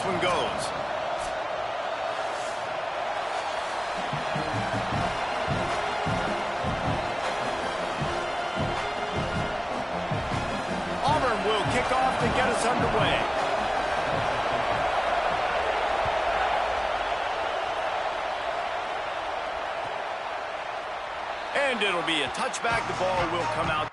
one goes. Auburn will kick off to get us underway. And it'll be a touchback. The ball will come out.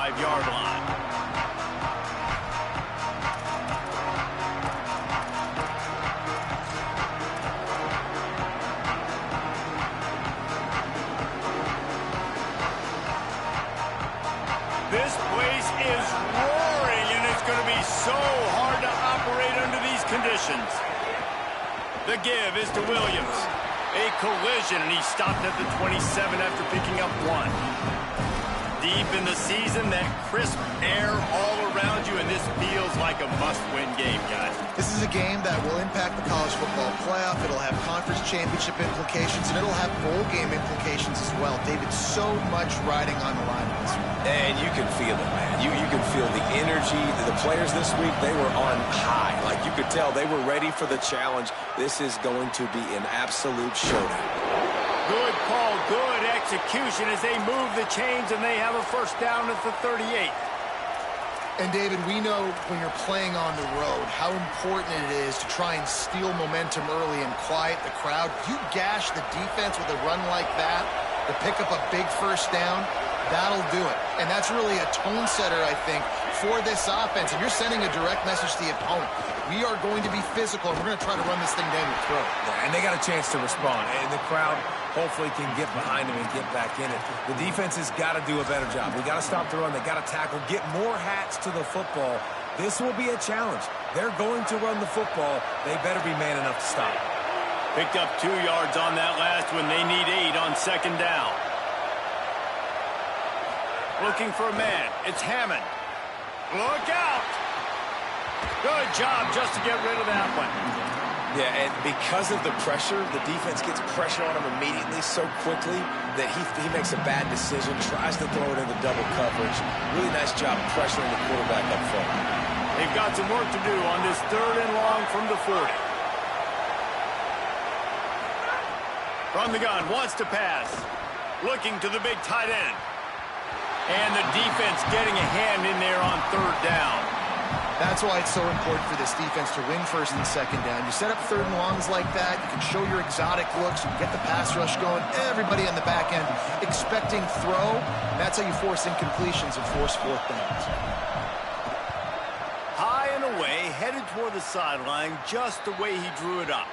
Yard line. This place is roaring, and it's going to be so hard to operate under these conditions. The give is to Williams. A collision, and he stopped at the 27 after picking up one. Deep in the season, that crisp air all around you, and this feels like a must-win game, guys. This is a game that will impact the college football playoff. It'll have conference championship implications, and it'll have bowl game implications as well. David, so much riding on the line in this one. And you can feel it, man. You can feel the energy. The players this week, they were on high. Like, you could tell they were ready for the challenge. This is going to be an absolute showdown. Good call, good execution as they move the chains, and they have a first down at the 38. And, David, we know when you're playing on the road how important it is to try and steal momentum early and quiet the crowd. You gash the defense with a run like that to pick up a big first down, that'll do it. And that's really a tone setter, I think, for this offense. And you're sending a direct message to the opponent. We are going to be physical, and we're going to try to run this thing down your throat. Yeah, and they got a chance to respond. And the crowd hopefully can get behind them and get back in it. The defense has got to do a better job. We got to stop the run. They got to tackle, get more hats to the football. This will be a challenge. They're going to run the football. They better be man enough to stop. Picked up 2 yards on that last one. They need 8 on second down. Looking for a man. It's Hammond. Look out! Good job just to get rid of that one. Yeah, and because of the pressure, the defense gets pressure on him immediately so quickly that he makes a bad decision, tries to throw it into double coverage. Really nice job pressuring the quarterback up front. They've got some work to do on this 3rd and long from the 40. From the gun, wants to pass. Looking to the big tight end. And the defense getting a hand in there on 3rd down. That's why it's so important for this defense to win 1st and 2nd down. You set up 3rd and longs like that, you can show your exotic looks, you can get the pass rush going, everybody on the back end expecting throw. That's how you force incompletions and force 4th downs. High and away, headed toward the sideline, just the way he drew it up.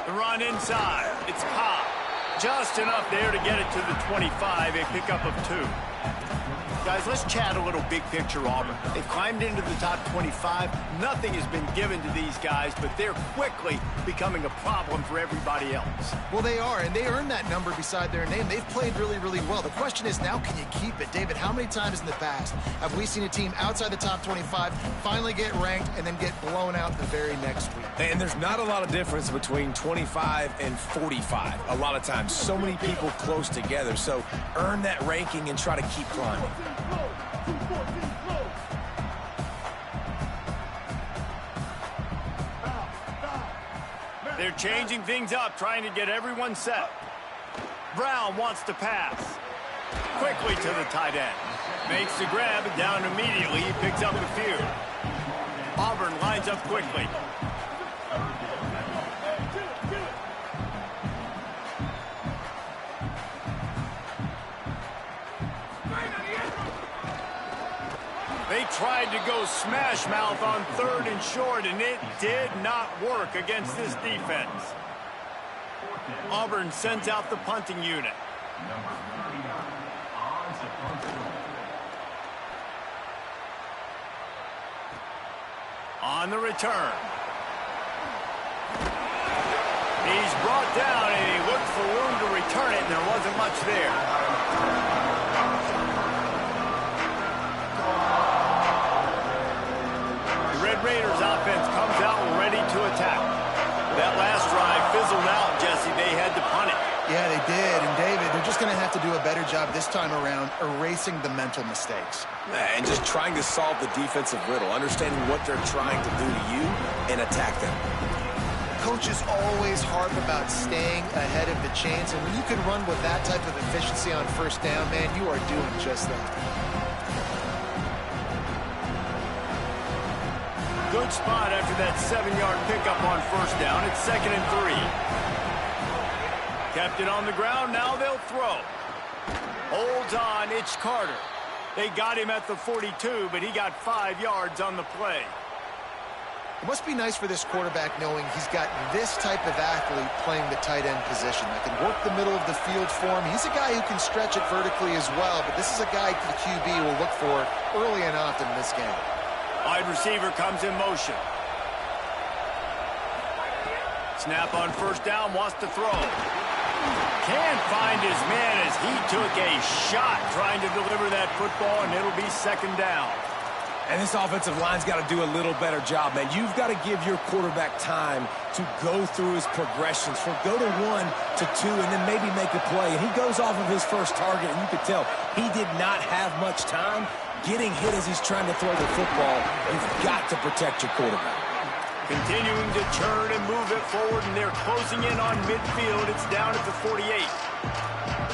Run inside. It's Cobb. Just enough there to get it to the 25, a pickup of 2. Guys, let's chat a little big picture Auburn. They've climbed into the top 25. Nothing has been given to these guys, but they're quickly becoming a problem for everybody else. Well, they are, and they earned that number beside their name. They've played really, really well. The question is now, can you keep it? David, how many times in the past have we seen a team outside the top 25 finally get ranked and then get blown out the very next week? And there's not a lot of difference between 25 and 45. A lot of times, so many people close together. So earn that ranking and try to keep climbing. They're changing things up, trying to get everyone set. Brown wants to pass. Quickly to the tight end. Makes the grab and down immediately. He picks up the few. Auburn lines up quickly. They tried to go smash mouth on 3rd and short, and it did not work against this defense. Auburn sends out the punting unit. On the return. He's brought down, and he looked for room to return it, and there wasn't much there. Raiders offense comes out ready to attack. That last drive fizzled out, Jesse. They had to punt it. Yeah, they did. And, David, they're just going to have to do a better job this time around erasing the mental mistakes. And just trying to solve the defensive riddle, understanding what they're trying to do to you and attack them. Coaches always harp about staying ahead of the chains, and when you can run with that type of efficiency on first down, man, you are doing just that. Good spot after that 7-yard pickup on first down. It's 2nd and 3. Kept it on the ground. Now they'll throw. Holds on. It's Carter. They got him at the 42, but he got 5 yards on the play. It must be nice for this quarterback knowing he's got this type of athlete playing the tight end position that can work the middle of the field for him. He's a guy who can stretch it vertically as well, but this is a guy the QB will look for early and often in this game. Wide receiver comes in motion. Snap on first down, wants to throw. Can't find his man as he took a shot trying to deliver that football, and it'll be 2nd down. And this offensive line's got to do a little better job, man. You've got to give your quarterback time to go through his progressions, from go to 1 to 2, and then maybe make a play. And he goes off of his first target, and you could tell he did not have much time getting hit as he's trying to throw the football. You've got to protect your quarterback. Continuing to turn and move it forward, and they're closing in on midfield. It's down at the 48.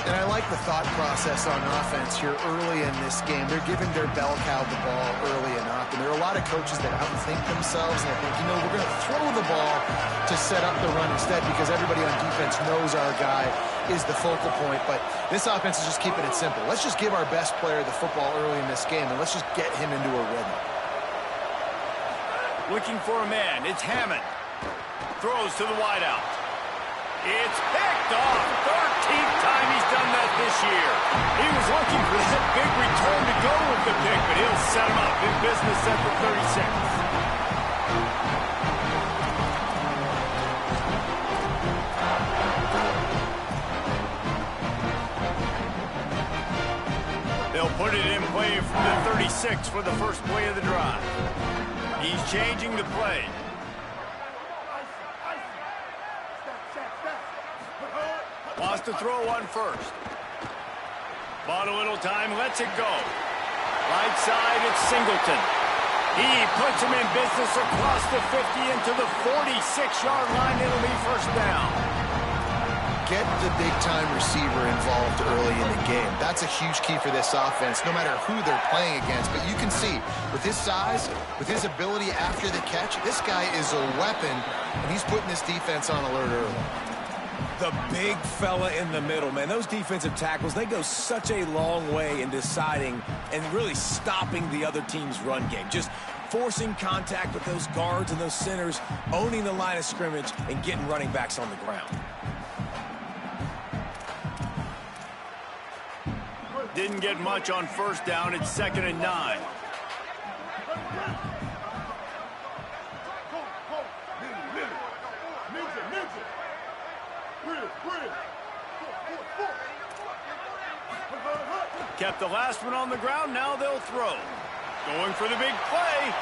And I like the thought process on offense here early in this game. They're giving their bell cow the ball early and often. There are a lot of coaches that outthink themselves, and they think, you know, we're going to throw the ball to set up the run instead because everybody on defense knows our guy is the focal point. But this offense is just keeping it simple. Let's just give our best player the football early in this game, and let's just get him into a rhythm. Looking for a man. It's Hammond. Throws to the wideout. It's picked off. 13th time he's done that this year. He was looking for that big return to go with the pick, but he'll set him up in business at the 36. They'll put it in play from the 36 for the first play of the drive. He's changing the play. Wants to throw one first. Bought a little time, lets it go. Right side, it's Singleton. He puts him in business across the 50 into the 46-yard line. It'll be first down. Get the big-time receiver involved early in the game. That's a huge key for this offense, no matter who they're playing against. But you can see, with his size, with his ability after the catch, this guy is a weapon, and he's putting this defense on alert early. The big fella in the middle, man. Those defensive tackles, they go such a long way in deciding and really stopping the other team's run game. Just forcing contact with those guards and those centers, owning the line of scrimmage, and getting running backs on the ground. Didn't get much on first down. It's 2nd and 9. Kept the last one on the ground. Now they'll throw. Going for the big play.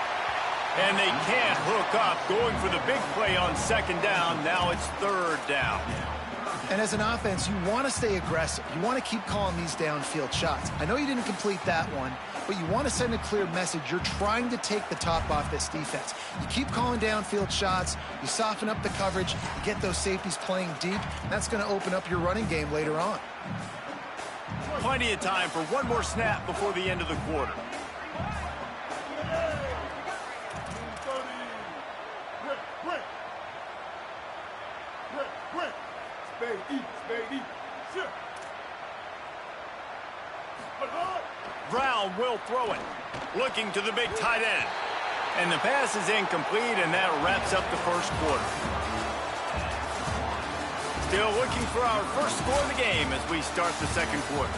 And they can't hook up. Going for the big play on 2nd down. Now it's 3rd down. And as an offense, you want to stay aggressive. You want to keep calling these downfield shots. I know you didn't complete that one, but you want to send a clear message. You're trying to take the top off this defense. You keep calling downfield shots, you soften up the coverage, you get those safeties playing deep. That's going to open up your running game later on. Plenty of time for one more snap before the end of the quarter. Brown will throw it, looking to the big tight end. And the pass is incomplete, and that wraps up the first quarter. Still looking for our first score of the game as we start the second quarter.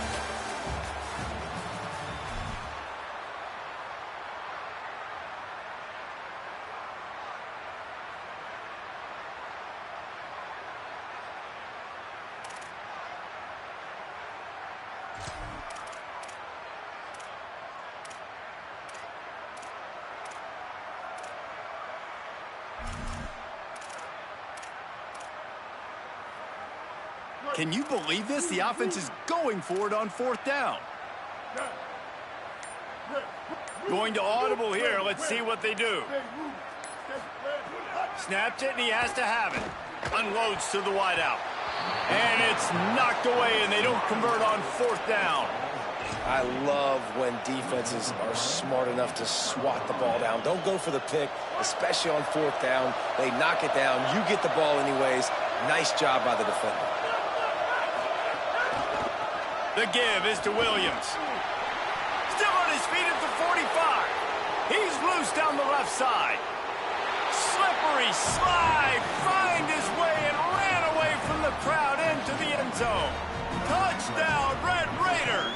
Can you believe this? The offense is going for it on fourth down. Going to audible here. Let's see what they do. Snapped it, and he has to have it. Unloads to the wideout. And it's knocked away, and they don't convert on fourth down. I love when defenses are smart enough to swat the ball down. Don't go for the pick, especially on fourth down. They knock it down. You get the ball anyways. Nice job by the defender. The give is to Williams. Still on his feet at the 45. He's loose down the left side. Slippery slide. Find his way and ran away from the crowd into the end zone. Touchdown, Red Raiders.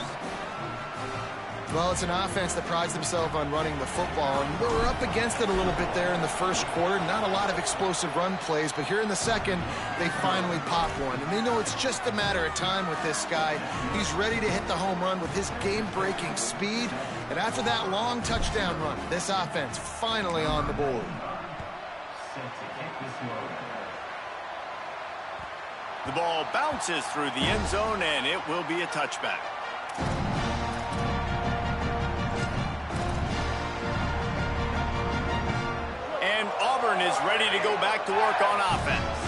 Well, it's an offense that prides themselves on running the football, and they were up against it a little bit there in the first quarter. Not a lot of explosive run plays, but here in the second, they finally pop one. And they know it's just a matter of time with this guy. He's ready to hit the home run with his game-breaking speed. And after that long touchdown run, this offense finally on the board. The ball bounces through the end zone, and it will be a touchback. And Auburn is ready to go back to work on offense.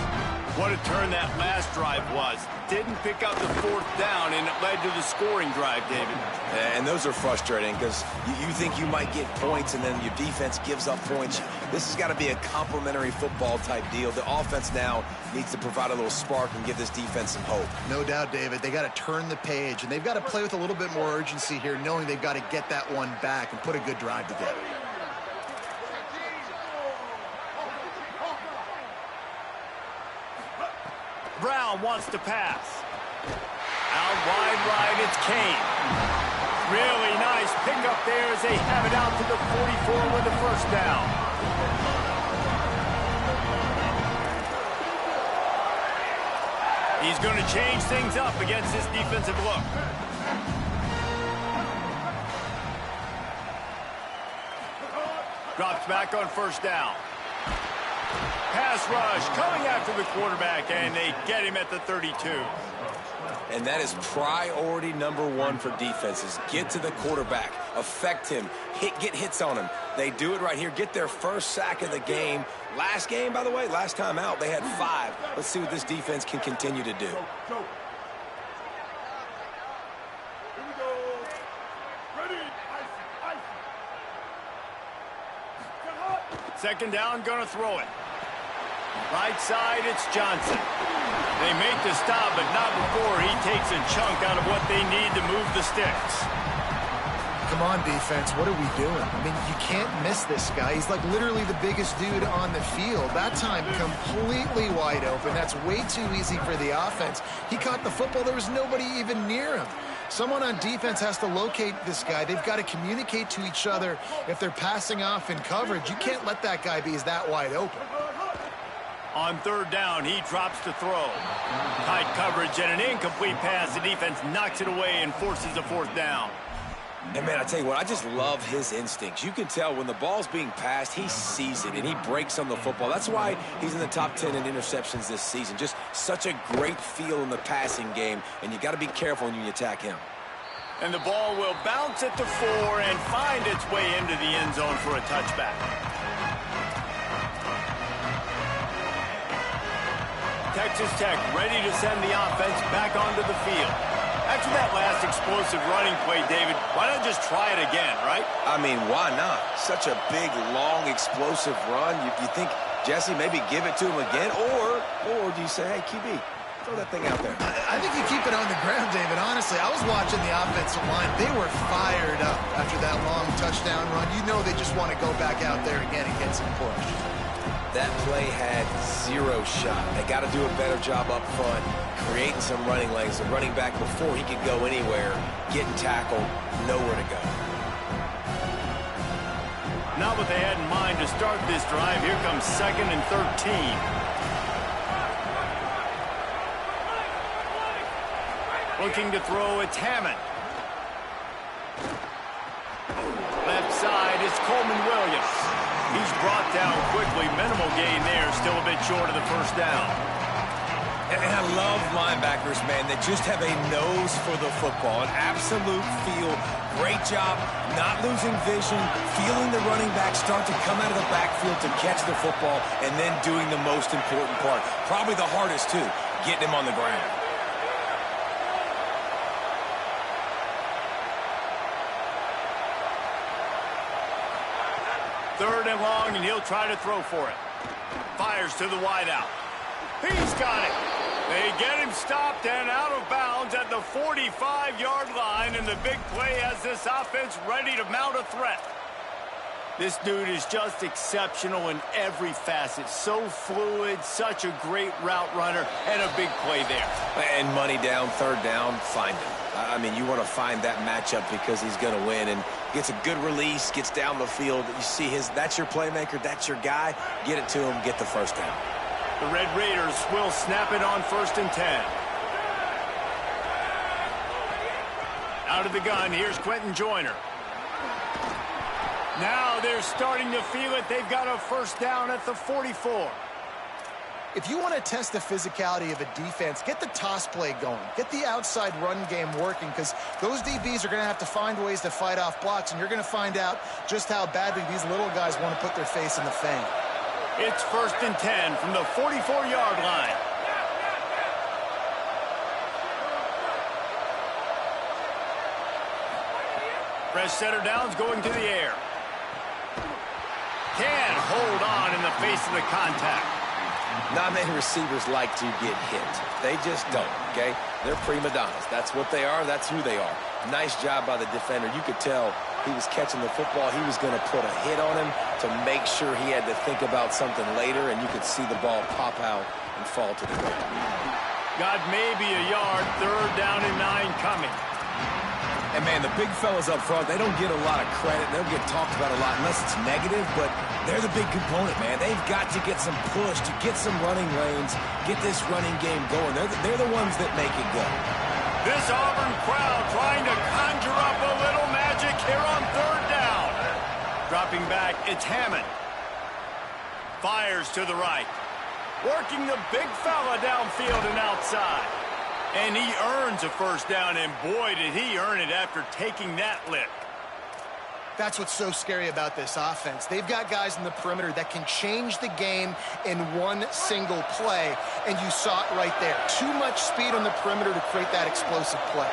What a turn that last drive was. Didn't pick up the fourth down, and it led to the scoring drive, David. And those are frustrating because you think you might get points, and then your defense gives up points. This has got to be a complementary football type deal. The offense now needs to provide a little spark and give this defense some hope. No doubt, David. They got to turn the page, and they've got to play with a little bit more urgency here, knowing they've got to get that one back and put a good drive together. Brown wants to pass. Out wide right, it's Kane. Really nice pickup there as they have it out to the 44 with the first down. He's going to change things up against this defensive look. Drops back on first down. Pass rush coming after the quarterback, and they get him at the 32. And that is priority number one for defenses. Get to the quarterback, affect him, get hits on him. They do it right here, get their first sack of the game. Last game, by the way, last time out, they had 5. Let's see what this defense can continue to do. Second down, gonna throw it. Right side, it's Johnson. They make the stop, but not before he takes a chunk out of what they need to move the sticks. Come on, defense. What are we doing? I mean, you can't miss this guy. He's like literally the biggest dude on the field. That time, completely wide open. That's way too easy for the offense. He caught the football. There was nobody even near him. Someone on defense has to locate this guy. They've got to communicate to each other if they're passing off in coverage. You can't let that guy be that wide open. On third down, he drops to throw. Tight coverage and an incomplete pass. The defense knocks it away and forces a fourth down. And, man, I tell you what, I just love his instincts. You can tell when the ball's being passed, he sees it, and he breaks on the football. That's why he's in the top 10 in interceptions this season. Just such a great feel in the passing game, and you got to be careful when you attack him. And the ball will bounce at the 4 and find its way into the end zone for a touchback. Texas Tech ready to send the offense back onto the field. After that last explosive running play, David, why not just try it again, right? I mean, why not? Such a big, long, explosive run. You think, Jesse, maybe give it to him again? Or do you say, hey, QB, throw that thing out there? I think you keep it on the ground, David. Honestly, I was watching the offensive line. They were fired up after that long touchdown run. You know they just want to go back out there again and get some push. That play had 0 shot. They got to do a better job up front, creating some running lanes. The running back, before he could go anywhere, getting tackled, nowhere to go. Not what they had in mind to start this drive. Here comes 2nd and 13. Looking to throw, it's Hammond. Left side is Coleman Williams. He's brought down quickly. Minimal gain there. Still a bit short of the first down. And I love linebackers, man, that just have a nose for the football, an absolute feel. Great job not losing vision, feeling the running back start to come out of the backfield to catch the football, and then doing the most important part. Probably the hardest, too, getting him on the ground. Third and long, and he'll try to throw for it. Fires to the wideout. He's got it. They get him stopped and out of bounds at the 45-yard line, and the big play has this offense ready to mount a threat. This dude is just exceptional in every facet. So fluid, such a great route runner, and a big play there. And money down, third down, find him. I mean, you want to find that matchup because he's going to win, and gets a good release, gets down the field. You see that's your playmaker, that's your guy. Get it to him, get the first down. The Red Raiders will snap it on 1st and 10. Out of the gun, here's Quentin Joyner. Now they're starting to feel it. They've got a first down at the 44. If you want to test the physicality of a defense, get the toss play going. Get the outside run game working, because those DBs are going to have to find ways to fight off blocks, and you're going to find out just how badly these little guys want to put their face in the fan. It's 1st and 10 from the 44-yard line. Fresh center downs going to the air. Can't hold on in the face of the contact. Not many receivers like to get hit. They just don't, okay? They're prima donnas. That's what they are. That's who they are. Nice job by the defender. You could tell he was catching the football. He was going to put a hit on him to make sure he had to think about something later, and you could see the ball pop out and fall to the ground. Got maybe a yard. 3rd down and 9 coming. And, man, the big fellas up front, they don't get a lot of credit. They'll get talked about a lot unless it's negative, but they're the big component, man. They've got to get some push, to get some running lanes, get this running game going. They're the ones that make it go. This Auburn crowd trying to conjure up a little magic here on 3rd down. Dropping back, it's Hammond. Fires to the right. Working the big fella downfield and outside. And he earns a first down, and boy, did he earn it after taking that lick. That's what's so scary about this offense. They've got guys in the perimeter that can change the game in one single play, and you saw it right there. Too much speed on the perimeter to create that explosive play.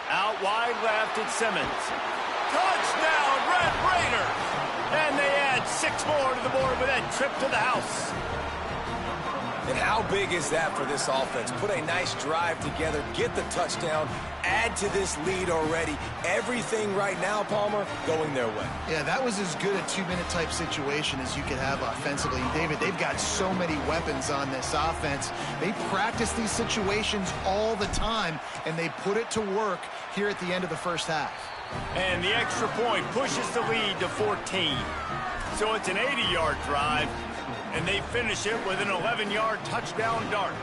Out wide left, it's Simmons. Touchdown, Red Raiders! And they add 6 more to the board with that trip to the house. And how big is that for this offense? Put a nice drive together, get the touchdown, add to this lead already. Everything right now, Palmer, going their way. Yeah, that was as good a 2-minute type situation as you could have offensively. David, they've got so many weapons on this offense. They practice these situations all the time, and they put it to work here at the end of the first half. And the extra point pushes the lead to 14. So it's an 80-yard drive, and they finish it with an 11-yard touchdown dart.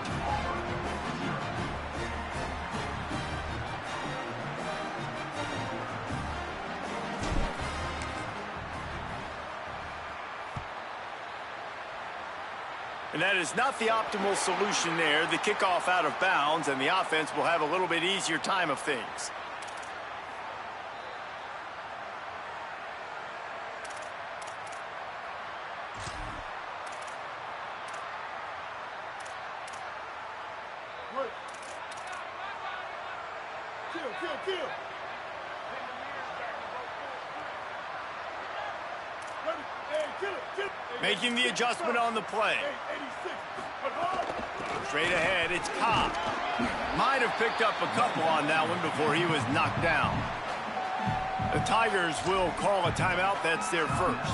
And that is not the optimal solution there. The kickoff out of bounds, and the offense will have a little bit easier time of things. Making the adjustment on the play. Straight ahead, it's Cobb. Might have picked up a couple on that one before he was knocked down. The Tigers will call a timeout. That's their first.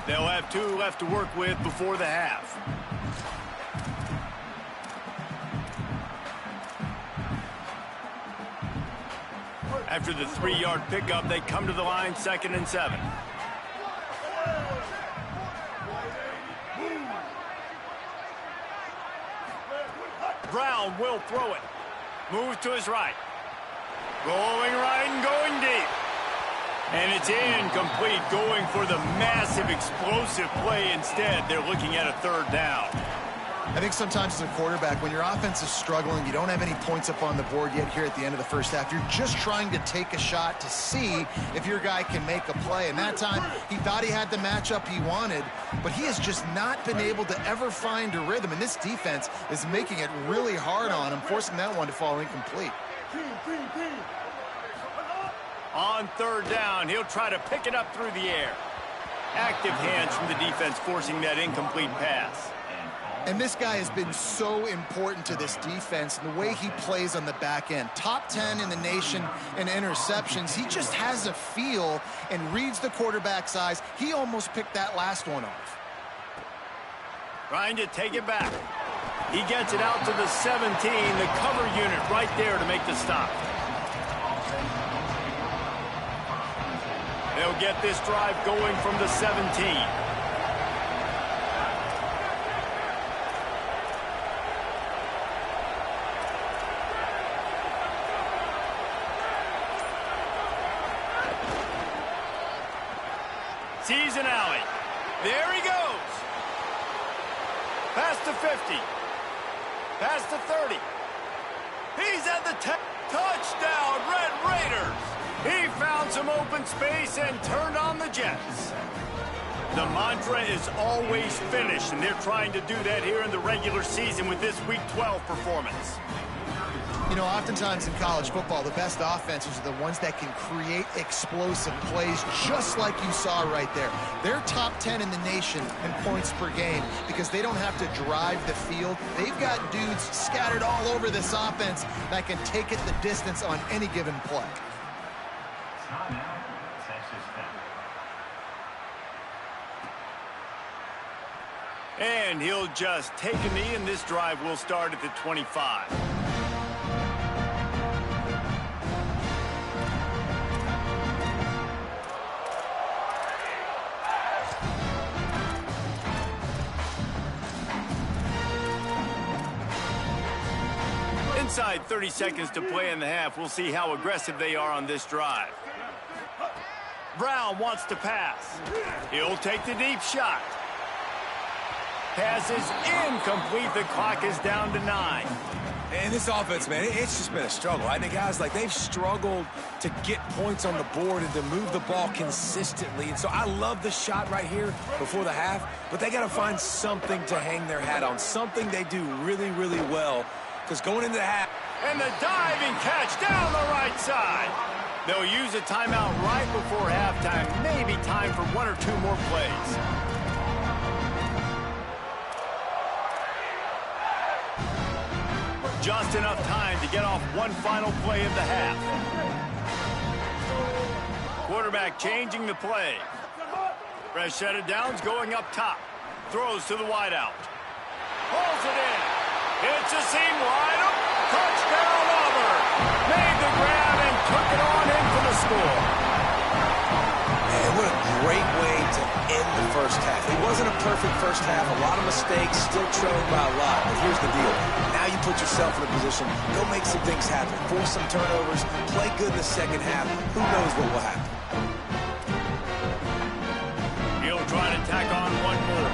They'll have 2 left to work with before the half. After the 3-yard pickup, they come to the line, 2nd and 7. Brown will throw it. Moves to his right. Going right and going deep. And it's incomplete, going for the massive explosive play instead. They're looking at a 3rd down. I think sometimes as a quarterback, when your offense is struggling, you don't have any points up on the board yet here at the end of the first half. You're just trying to take a shot to see if your guy can make a play. And that time, he thought he had the matchup he wanted, but he has just not been able to ever find a rhythm. And this defense is making it really hard on him, forcing that one to fall incomplete. On 3rd down, he'll try to pick it up through the air. Active hands from the defense forcing that incomplete pass. And this guy has been so important to this defense and the way he plays on the back end. Top 10 in the nation in interceptions. He just has a feel and reads the quarterback's eyes. He almost picked that last one off. Trying to take it back. He gets it out to the 17, the cover unit right there to make the stop. They'll get this drive going from the 17. Sees an alley. There he goes. Past the 50. Past the 30. He's at the 10. Touchdown, Red Raiders. He found some open space and turned on the Jets. The mantra is always finish, and they're trying to do that here in the regular season with this Week 12 performance. You know, oftentimes in college football, the best offenses are the ones that can create explosive plays, just like you saw right there. They're top 10 in the nation in points per game because they don't have to drive the field. They've got dudes scattered all over this offense that can take it the distance on any given play. And he'll just take a knee, and this drive will start at the 25. Inside 30 seconds to play in the half. We'll see how aggressive they are on this drive. Brown wants to pass. He'll take the deep shot. Pass is incomplete. The clock is down to 9. And this offense, man, it's just been a struggle. I think guys, like, they've struggled to get points on the board and to move the ball consistently. And so I love the shot right here before the half, but they got to find something to hang their hat on, something they do really, really well. Because going into the half. And the diving catch down the right side. They'll use a timeout right before halftime. Maybe time for 1 or 2 more plays. Just enough time to get off one final play of the half. Quarterback changing the play. Fresh set of downs going up top. Throws to the wideout. Pulls it in. It's a seam wide open. Touchdown Auburn. Made the grab and took it on in for the score. Man, what a great way to end the first half. It wasn't a perfect first half. A lot of mistakes, still trailing by a lot. But here's the deal. Now you put yourself in a position. Go make some things happen. Force some turnovers. Play good in the second half. Who knows what will happen? He'll try to tack on one more.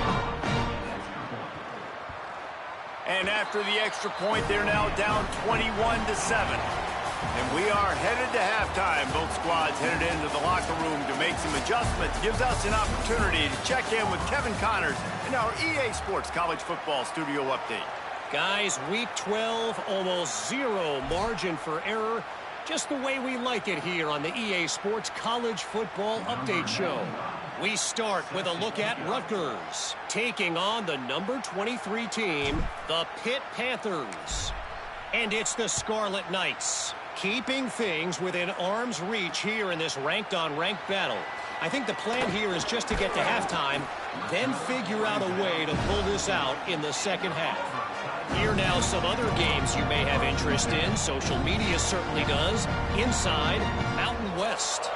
And after the extra point, they're now down 21-7. And we are headed to halftime. Both squads headed into the locker room to make some adjustments. Gives us an opportunity to check in with Kevin Connors in our EA Sports College Football Studio Update. Guys, week 12, almost zero margin for error. Just the way we like it here on the EA Sports College Football Update Show. We start with a look at Rutgers, taking on the number 23 team, the Pitt Panthers. And it's the Scarlet Knights, keeping things within arm's reach here in this ranked-on-ranked battle. I think the plan here is just to get to halftime, then figure out a way to pull this out in the second half. Here now some other games you may have interest in. Social media certainly does. Inside Mountain West.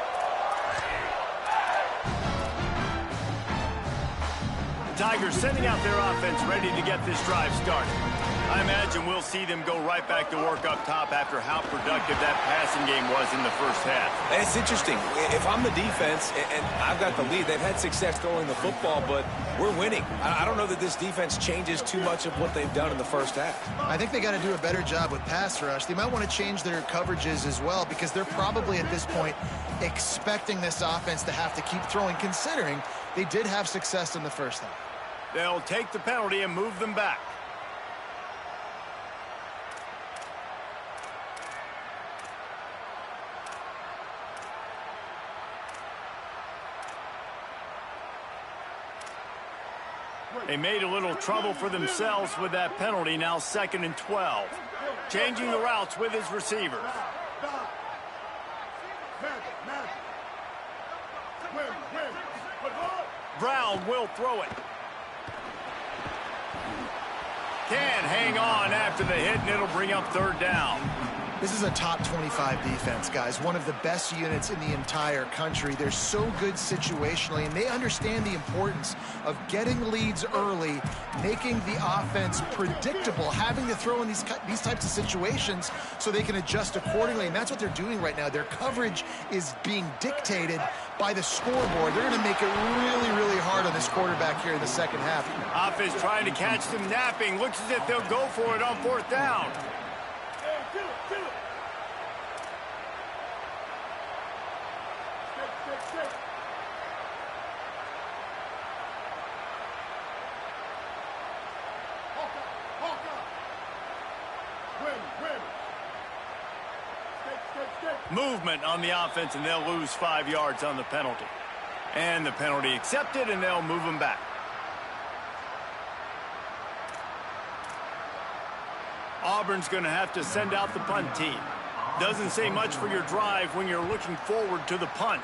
Tigers sending out their offense ready to get this drive started. I imagine we'll see them go right back to work up top after how productive that passing game was in the first half. And it's interesting. If I'm the defense and I've got the lead, they've had success throwing the football, but we're winning. I don't know that this defense changes too much of what they've done in the first half. I think they got to do a better job with pass rush. They might want to change their coverages as well, because they're probably at this point expecting this offense to have to keep throwing, considering they did have success in the first half. They'll take the penalty and move them back. They made a little trouble for themselves with that penalty. Now 2nd and 12. Changing the routes with his receivers. Brown will throw it. Can hang on after the hit, and it'll bring up 3rd down. This is a top 25 defense, guys. One of the best units in the entire country. They're so good situationally, and they understand the importance of getting leads early, making the offense predictable, having to throw in these types of situations so they can adjust accordingly. And that's what they're doing right now. Their coverage is being dictated by the scoreboard. They're going to make it really, really hard on this quarterback here in the second half. Offense trying to catch them napping. Looks as if they'll go for it on 4th down. Movement on the offense, and they'll lose 5 yards on the penalty. And the penalty accepted, and they'll move them back. Auburn's going to have to send out the punt team. Doesn't say much for your drive when you're looking forward to the punt.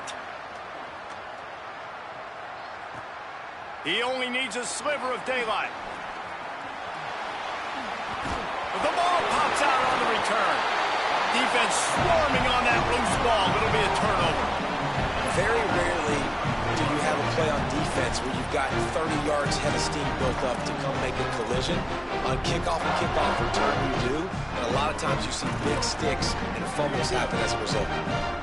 He only needs a sliver of daylight. The ball pops out on the return. Defense swarming on that loose ball. It'll be a turnover. Very rarely do you have a play on defense where you've got 30 yards head of steam built up to come make a collision. On kickoff and kickoff return, you do. And a lot of times you see big sticks and fumbles happen as a result.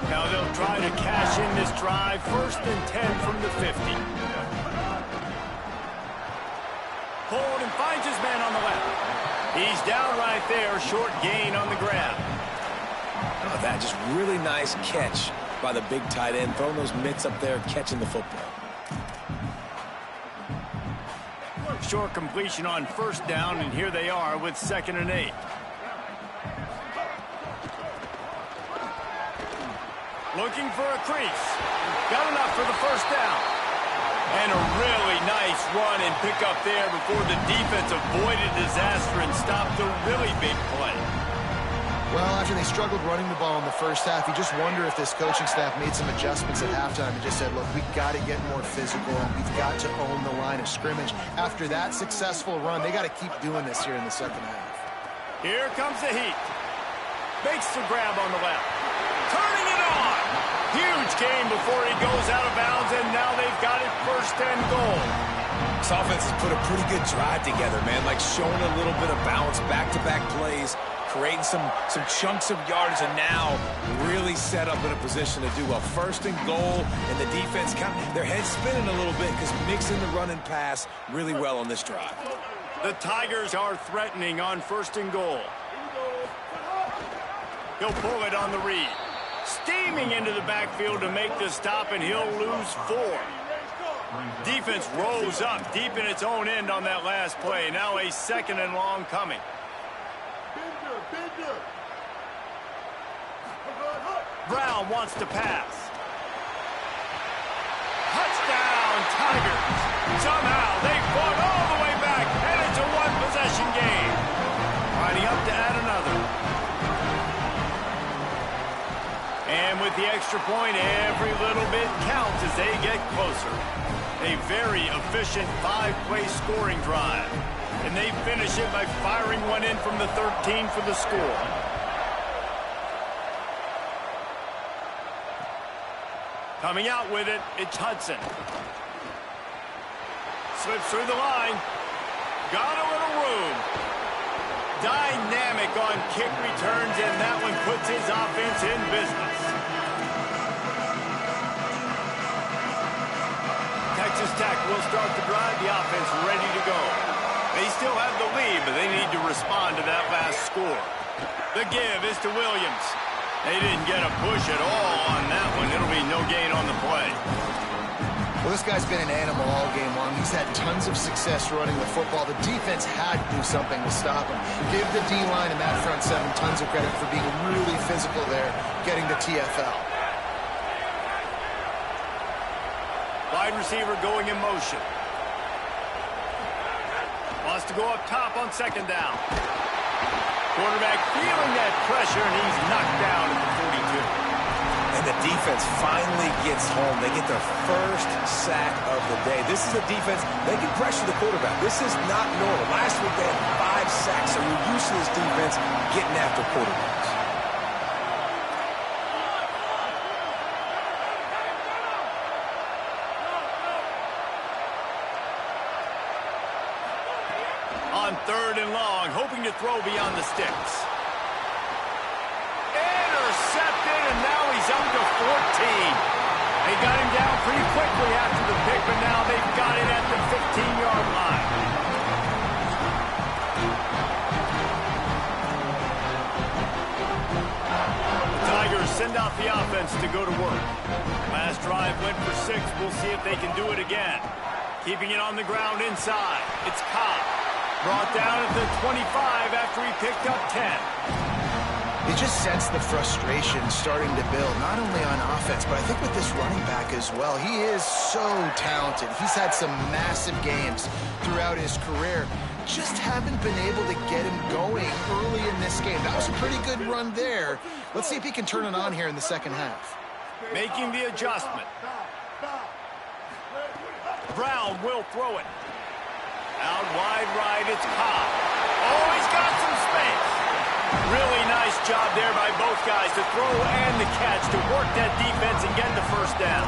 Now they'll try to cash in this drive. 1st and 10 from the 50. Pulled and finds his man on the left. He's down right there. Short gain on the grab. Oh, that just really nice catch by the big tight end, throwing those mitts up there, catching the football. Short completion on 1st down, and here they are with 2nd and 8. Looking for a crease. Got enough for the 1st down. And a really nice run and pick up there before the defense avoided disaster and stopped a really big play. Well, after they struggled running the ball in the first half, you just wonder if this coaching staff made some adjustments at halftime and just said, look, we've got to get more physical. We've got to own the line of scrimmage. After that successful run, they got to keep doing this here in the second half. Here comes the heat. Makes the grab on the left. Turning it on. Huge gain before he goes out of bounds, and now they've got it 1st and goal. This offense has put a pretty good drive together, man, like showing a little bit of balance, back-to-back plays, creating some chunks of yardage, and now really set up in a position to do a 1st and goal, and the defense, their heads spinning a little bit because mixing the run and pass really well on this drive. The Tigers are threatening on 1st and goal. He'll pull it on the read. Steaming into the backfield to make the stop, and he'll lose 4. Defense rose up deep in its own end on that last play. Now a 2nd and long coming. Brown wants to pass. Touchdown, Tigers. Somehow they fought all the way back, and it's a 1-possession game. Lining up to add another. And with the extra point, every little bit counts as they get closer. A very efficient 5-play scoring drive. And they finish it by firing one in from the 13 for the score. Coming out with it, it's Hudson. Slips through the line. Got a little room. Dynamic on kick returns, and that one puts his offense in business. Texas Tech will start the drive. The offense ready to go. They still have the lead, but they need to respond to that last score. The give is to Williams. They didn't get a push at all on that one. It'll be no gain on the play. Well, this guy's been an animal all game long. He's had tons of success running the football. The defense had to do something to stop him. Give the D-line and that front 7 tons of credit for being really physical there, getting the TFL. Wide receiver going in motion. Wants to go up top on 2nd down. Quarterback feeling that pressure, and he's knocked down at the 42. And the defense finally gets home. They get their first sack of the day. This is a defense, they can pressure the quarterback. This is not normal. Last week they had 5 sacks, so we're used to this defense getting after quarterbacks. On 3rd and long, hoping to throw beyond the sticks. Intercepted, and now he's up to 14. They got him down pretty quickly after the pick, but now they've got it at the 15-yard line. The Tigers send out the offense to go to work. Last drive went for 6. We'll see if they can do it again. Keeping it on the ground inside. It's Cobb. Brought down at the 25 after he picked up 10. You just sense the frustration starting to build, not only on offense, but I think with this running back as well. He is so talented. He's had some massive games throughout his career. Just haven't been able to get him going early in this game. That was a pretty good run there. Let's see if he can turn it on here in the second half. Making the adjustment. Brown will throw it. Out wide right, it's Cobb. Oh, he's got some space. Really nice job there by both guys to throw and the catch to work that defense and get the first down.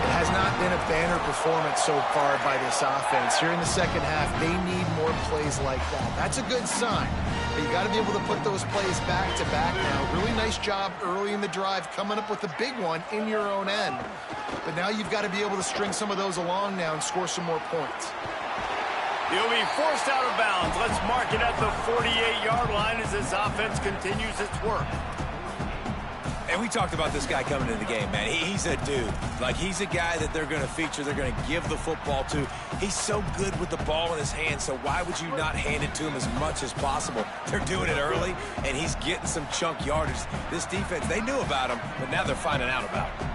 It has not been a banner performance so far by this offense. Here in the second half, they need more plays like that. That's a good sign. But you got to be able to put those plays back to back now. Really nice job early in the drive, coming up with a big one in your own end. But now you've got to be able to string some of those along now and score some more points. He'll be forced out of bounds. Let's mark it at the 48-yard line as this offense continues its work. And we talked about this guy coming into the game, man. He's a dude. Like, he's a guy that they're going to feature, they're going to give the football to. He's so good with the ball in his hand, so why would you not hand it to him as much as possible? They're doing it early, and he's getting some chunk yardage. This defense, they knew about him, but now they're finding out about him.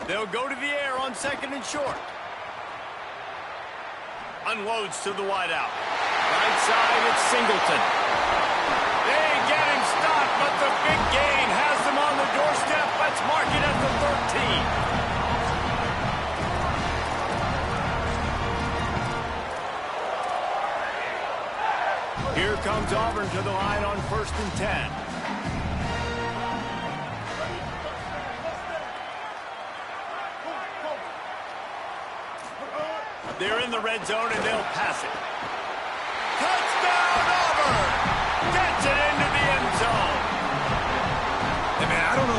They'll go to the air on 2nd and short. Unloads to the wideout. Right side, it's Singleton. They get him stopped, but the big gain has them on the doorstep. Let's mark it at the 13. Here comes Auburn to the line on 1st and 10. They're in the red zone, and they'll pass it. Touchdown,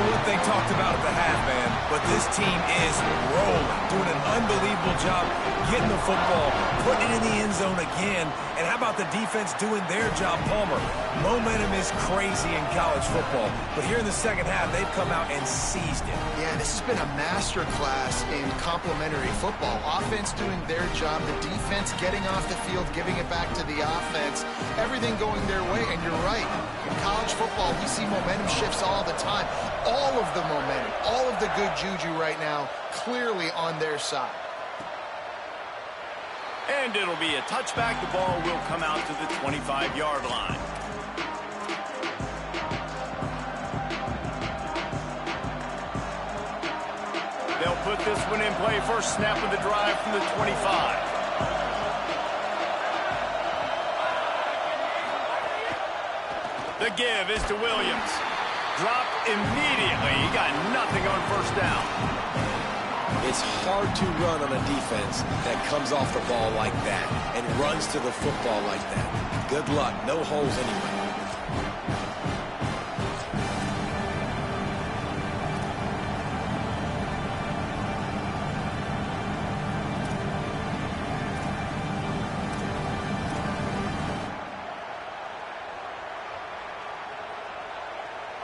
know what they talked about at the half, man, but this team is rolling, doing an unbelievable job getting the football, putting it in the end zone again, and how about the defense doing their job, Palmer? Momentum is crazy in college football, but here in the second half, they've come out and seized it. Yeah, this has been a masterclass in complementary football. Offense doing their job, the defense getting off the field, giving it back to the offense, everything going their way, and you're right. In college football, we see momentum shifts all the time. All of the momentum, all of the good juju right now, clearly on their side. And it'll be a touchback. The ball will come out to the 25-yard line. They'll put this one in play. First snap of the drive from the 25. The give is to Williams. Dropped immediately. He got nothing on first down. It's hard to run on a defense that comes off the ball like that and runs to the football like that. Good luck. No holes anyway.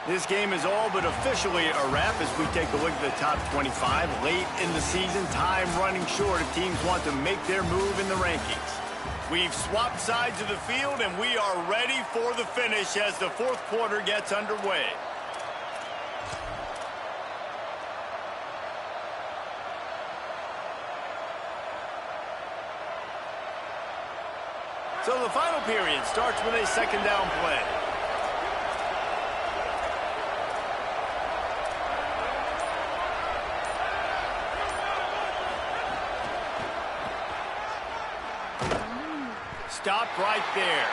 This game is all but officially a wrap as we take a look at the top 25. Late in the season, time running short if teams want to make their move in the rankings. We've swapped sides of the field, and we are ready for the finish as the fourth quarter gets underway. So the final period starts with a second down play. Stopped right there.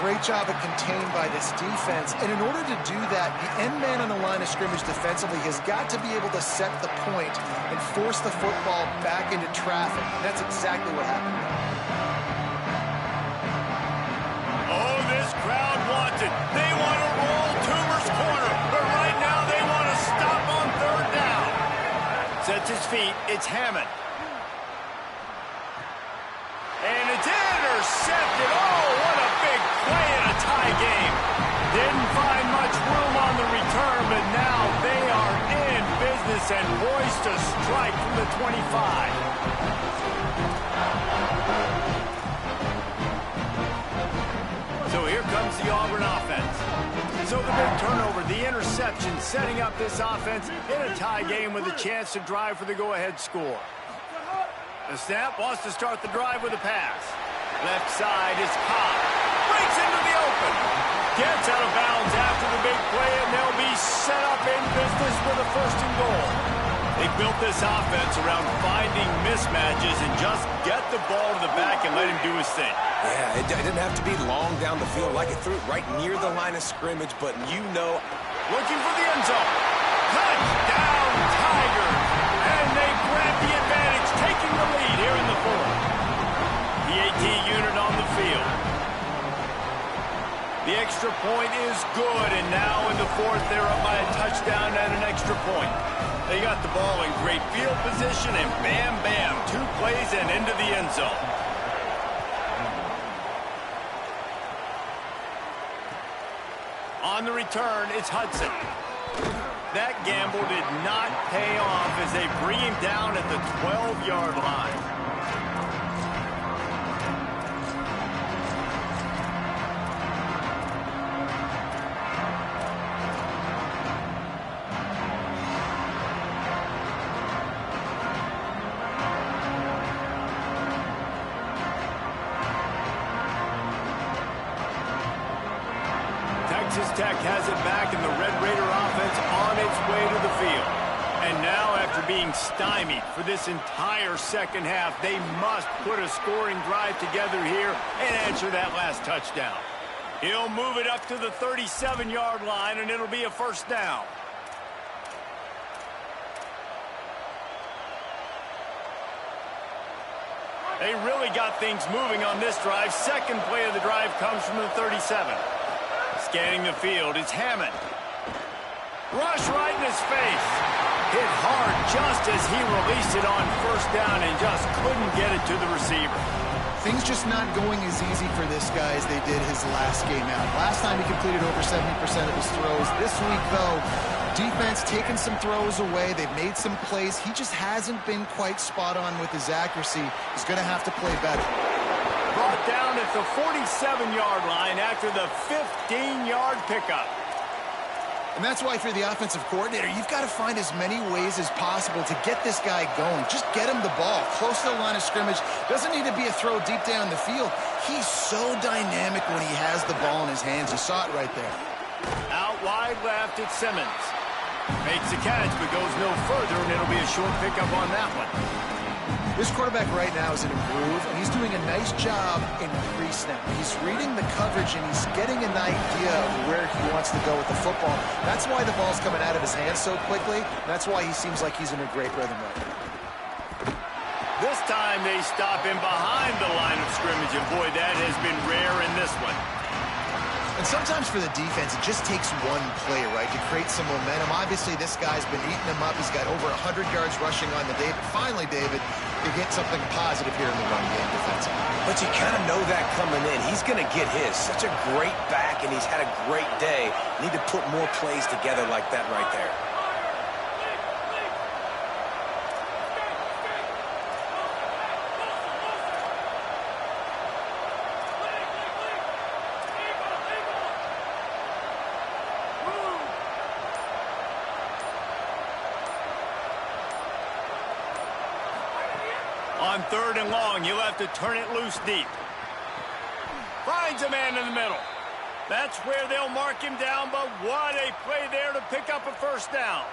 Great job of contained by this defense. And in order to do that, the end man on the line of scrimmage defensively has got to be able to set the point and force the football back into traffic. And that's exactly what happened. Oh, this crowd wants it. They want to roll Toomer's corner. But right now they want to stop on third down. Sets his feet. It's Hammond. And it's intercepted. Oh, what a big play in a tie game. Didn't find much room on the return, but now they are in business and poised to strike from the 25. So here comes the Auburn offense. So the big turnover, the interception, setting up this offense in a tie game with a chance to drive for the go-ahead score. The snap wants to start the drive with a pass. Left side is Cobb. Breaks into the open. Gets out of bounds after the big play, and they'll be set up in business with a first and goal. They built this offense around finding mismatches and just get the ball to the back and let him do his thing. Yeah, it didn't have to be long down the field like it threw it right near the line of scrimmage, but you know. Looking for the end zone. Touchdown, Tigers. And they grab the advantage, taking the lead here in the fourth. The AT unit on the field. The extra point is good, and now in the fourth, they're up by a touchdown and an extra point. They got the ball in great field position, and bam, bam, 2 plays and into the end zone. On the return, it's Hudson. That gamble did not pay off as they bring him down at the 12-yard line. Texas Tech has it back, and the Red Raider offense on its way to the field. And now, after being stymied for this entire second half, they must put a scoring drive together here and answer that last touchdown. He'll move it up to the 37-yard line, and it'll be a first down. They really got things moving on this drive. Second play of the drive comes from the 37. Scanning the field, it's Hammond. Rush right in his face. Hit hard just as he released it on first down and just couldn't get it to the receiver. Things just not going as easy for this guy as they did his last game out. Last time he completed over 70% of his throws. This week, though, defense taking some throws away. They've made some plays. He just hasn't been quite spot on with his accuracy. He's going to have to play better. Brought down at the 47-yard line after the 15-yard pickup. And that's why, if you're the offensive coordinator, you've got to find as many ways as possible to get this guy going. Just get him the ball close to the line of scrimmage. Doesn't need to be a throw deep down the field. He's so dynamic when he has the ball in his hands. You saw it right there. Out wide left, it's Simmons. Makes the catch, but goes no further, and it'll be a short pickup on that one. This quarterback right now is in a groove, and he's doing a nice job in pre-snap. He's reading the coverage, and he's getting an idea of where he wants to go with the football. That's why the ball's coming out of his hands so quickly. That's why he seems like he's in a great rhythm right now. This time they stop him behind the line of scrimmage, and boy, that has been rare in this one. And sometimes for the defense, it just takes one play, right, to create some momentum. Obviously, this guy's been eating him up. He's got over 100 yards rushing on the day. But finally, David, you get something positive here in the run game defensively. But you kind of know that coming in. He's going to get his. Such a great back, and he's had a great day. Need to put more plays together like that right there. On 3rd and long, you'll have to turn it loose deep. Finds a man in the middle. That's where they'll mark him down, but what a play there to pick up a first down.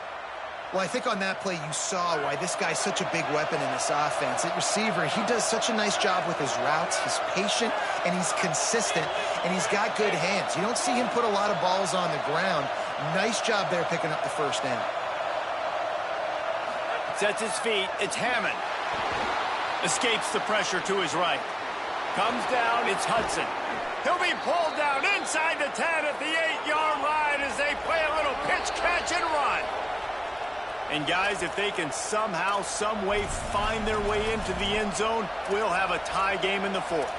Well, I think on that play you saw why this guy's such a big weapon in this offense. At receiver, he does such a nice job with his routes. He's patient, and he's consistent, and he's got good hands. You don't see him put a lot of balls on the ground. Nice job there picking up the first down. Sets his feet. It's Hammond. Escapes the pressure to his right. Comes down, it's Hudson. He'll be pulled down inside the 10 at the 8-yard line as they play a little pitch, catch, and run. And guys, if they can somehow, some way find their way into the end zone, we'll have a tie game in the 4th.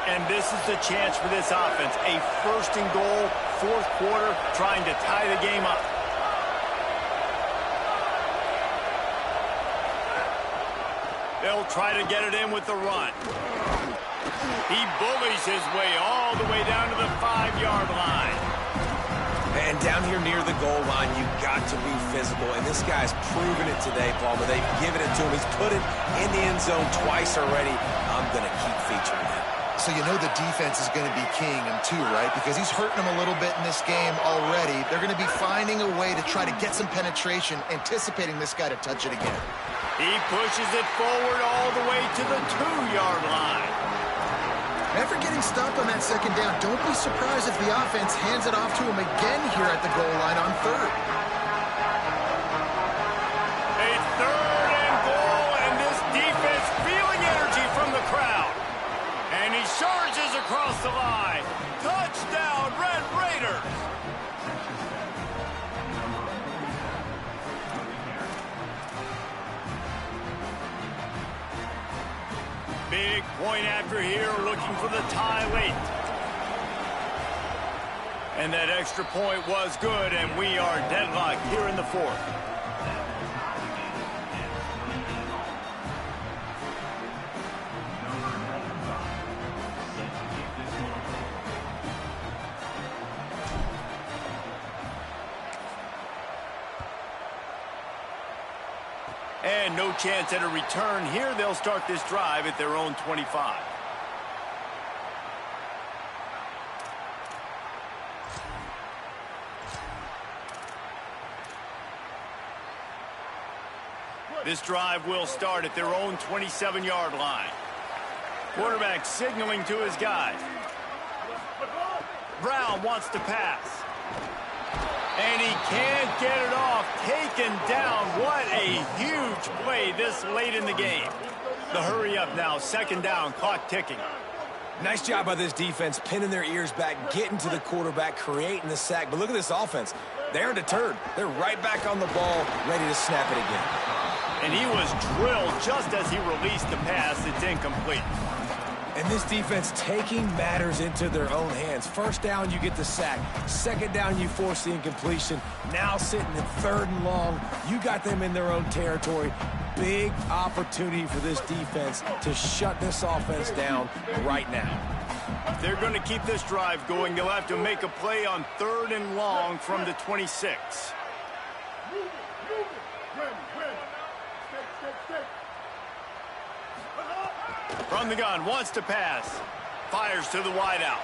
And this is the chance for this offense. A 1st and goal, 4th quarter, trying to tie the game up. They'll try to get it in with the run. He bullies his way all the way down to the 5-yard line. And down here near the goal line, you've got to be physical. And this guy's proven it today, Palmer. They've given it to him. He's put it in the end zone twice already. I'm going to keep featuring him. So you know the defense is going to be keying him too, right? Because he's hurting them a little bit in this game already. They're going to be finding a way to try to get some penetration, anticipating this guy to touch it again. He pushes it forward all the way to the 2-yard line. After getting stopped on that 2nd down, don't be surprised if the offense hands it off to him again here at the goal line on 3rd. A 3rd and goal, and this defense feeling energy from the crowd. And he surges across the line. Touchdown, Red Raiders! Big point after here, looking for the tie late. And that extra point was good, and we are deadlocked here in the 4th. And no chance at a return here. They'll start this drive at their own 25. This drive will start at their own 27-yard line. Quarterback signaling to his guys. Brown wants to pass. And he can't get it off. Taken down. What a huge play this late in the game. The hurry up now. 2nd down. Clock ticking. Nice job by this defense, pinning their ears back, getting to the quarterback, creating the sack. But look at this offense. They're deterred. They're right back on the ball, ready to snap it again. And he was drilled just as he released the pass. It's incomplete. And this defense taking matters into their own hands. First down, you get the sack. Second down, you force the incompletion. Now sitting at 3rd and long, you got them in their own territory. Big opportunity for this defense to shut this offense down right now. If they're going to keep this drive going, they'll have to make a play on 3rd and long from the 26. From the gun, wants to pass. Fires to the wideout.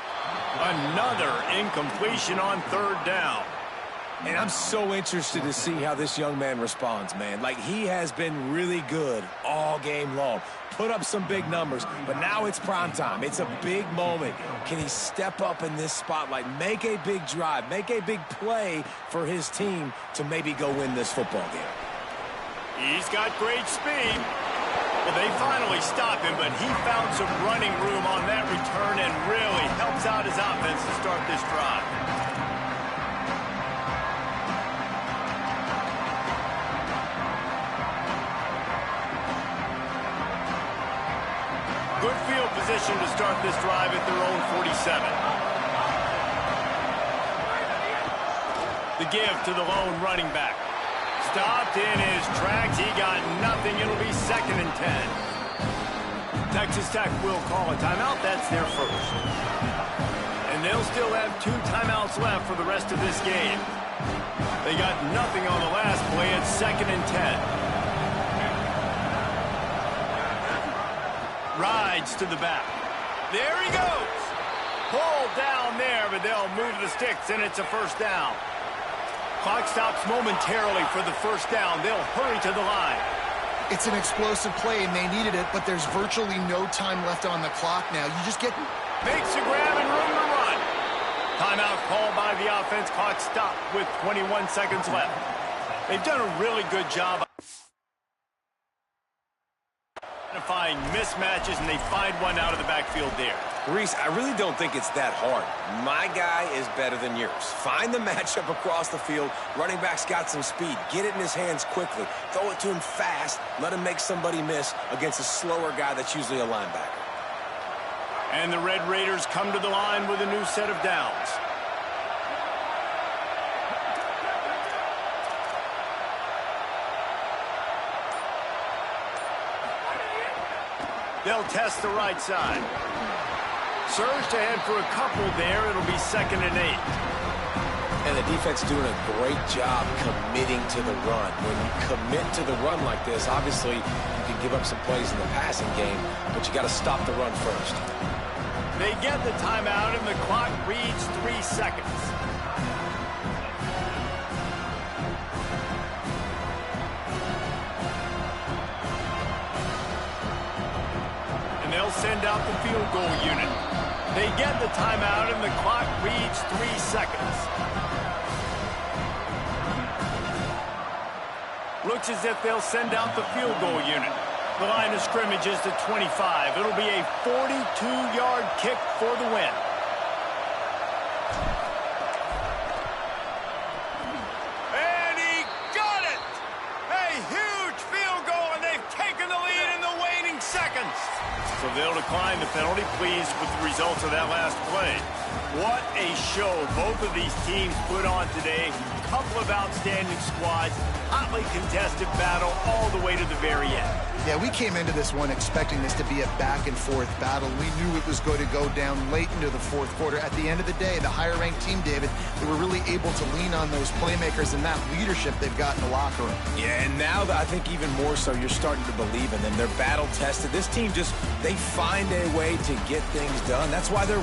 Another incompletion on 3rd down. And I'm so interested to see how this young man responds, man. Like, he has been really good all game long. Put up some big numbers, but now it's prime time. It's a big moment. Can he step up in this spotlight, make a big drive, make a big play for his team to maybe go win this football game? He's got great speed. Well, they finally stop him, but he found some running room on that return and really helps out his offense to start this drive. Good field position to start this drive at their own 47. The give to the lone running back. Stopped in his tracks. He got nothing. It'll be 2nd and 10. Texas Tech will call a timeout. That's their first. And they'll still have 2 timeouts left for the rest of this game. They got nothing on the last play. It's 2nd and 10. Rides to the back. There he goes. Pulled down there, but they'll move the sticks, and it's a 1st down. Clock stops momentarily for the 1st down. They'll hurry to the line. It's an explosive play, and they needed it, but there's virtually no time left on the clock now. You just get... Makes a grab and room to run. Timeout called by the offense. Clock stopped with 21 seconds left. They've done a really good job identifying mismatches, and they find one out of the backfield there. Reese, I really don't think it's that hard. My guy is better than yours. Find the matchup across the field. Running back's got some speed. Get it in his hands quickly. Throw it to him fast. Let him make somebody miss against a slower guy that's usually a linebacker. And the Red Raiders come to the line with a new set of downs. They'll test the right side. Surged ahead for a couple there. It'll be 2nd and 8. And the defense doing a great job committing to the run. When you commit to the run like this, obviously you can give up some plays in the passing game, but you got to stop the run first. They get the timeout, and the clock reads 3 seconds. And they'll send out the field goal unit. They get the timeout, and the clock reads 3 seconds. Looks as if they'll send out the field goal unit. The line of scrimmage is to 25. It'll be a 42-yard kick for the win. And he got it! A huge field goal, and they've taken the lead in the waning seconds. So they'll decline the penalty, pleased with the results of that last play. What a show both of these teams put on today. Couple of outstanding squads, hotly contested battle all the way to the very end. Yeah, we came into this one expecting this to be a back-and-forth battle. We knew it was going to go down late into the 4th quarter. At the end of the day, the higher-ranked team, David, they were really able to lean on those playmakers and that leadership they've got in the locker room. Yeah, and now I think even more so, you're starting to believe in them. They're battle-tested. This team just, they find a way to get things done. That's why they're